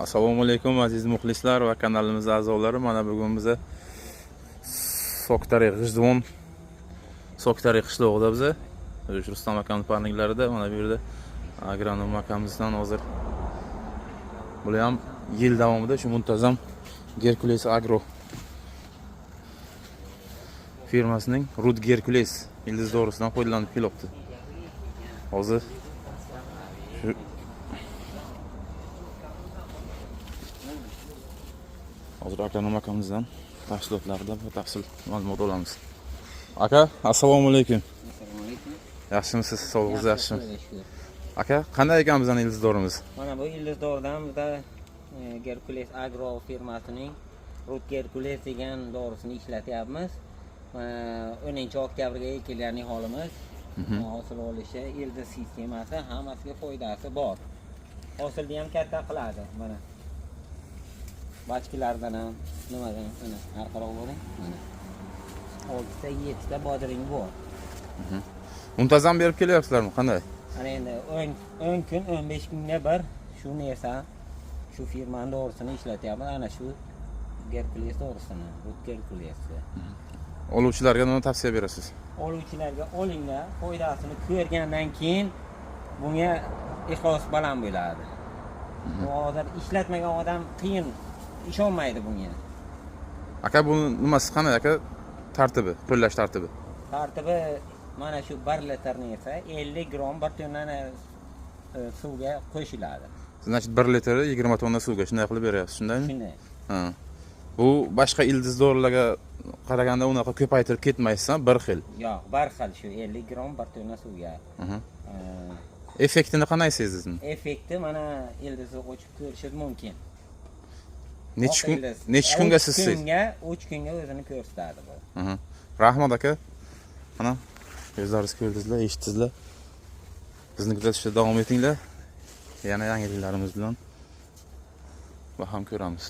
Assalomu alaykum aziz muxlislar va kanalimiz a'zolari. Mana bugun biz Soktari G'ijduvon Soktari qishlog'ida biz Rustam akamning parniklarida mana bu yerda agronom akamizdan hozir bular ham yil davomida shu muntazam Gerkules Agro firmasining Rud Gerkules ildiz dorisidan foydalanib kelyapti. Hozir shu agronom akamizdan tafsilotlarda batafsil ma'lumot olamiz. Aka, assalomu alaykum. Assalomu alaykum. Yaxshimisiz? Sog'lig'ingiz yaxshimi? Aka, qanday ekan bizning ildiz dorimiz? Mana bu ildiz doridan bizda Gerkules Agro firmasining Rud Gerkules degan dorisini ishlatyapmiz. 10 oktyabrga kelgan holimiz. Hosil olishi, ildiz sistemasi hammasiga foydasi bor. Hosilni ham katta qiladi. Mana bachkilardan ham nimadan mana har qarab ko'ring. Mana 6 ta 7 ta bodring bor. Muntazam berib kelyapsizlarmi? Qanday? Ana endi 10 kun 15 kunga bir shu narsa shu firmaning dorisini ishlatyapmiz. Ana shu Gerkules dorisini, Rud Gerkules. Oluvchilarga nima tavsiya berasiz? Oluvchilarga olinglar, foydasini ko'rgandan keyin bunga ixlos baland bo'ladi. Bu hozir ishlatmagan odam qiyin ishonmaydi bunga. Aka, bu nimasi qanday aka? Tartibi, qo'llash tartibi. Tartibi mana shu 1 litr esa 50 gram 1 tonna suvga qo'shiladi. Значит 1 litr 20 tonna suvga shunday qilib beryapsiz, shundaymi? Shunday. Ha. Bu boshqa ildiz dorilarga qaraganda unaqa ko'paytirib ketmaysiz, bir xil. Yo'q, bir xil shu 50 gram 1 tonna suvga. Effektini qanday sezdingizmi? Effekti mana ildizni ochib ko'rishingiz mumkin. Necha kunga siz? 3 kunga o'zini ko'rsatadi bu. Rahmat aka. Mana o'zlaringiz ko'rdingizlar, eshitdingizlar. Bizni kuzatishda davom etinglar. Yana yangiliklarimiz bilan baham ko'ramiz.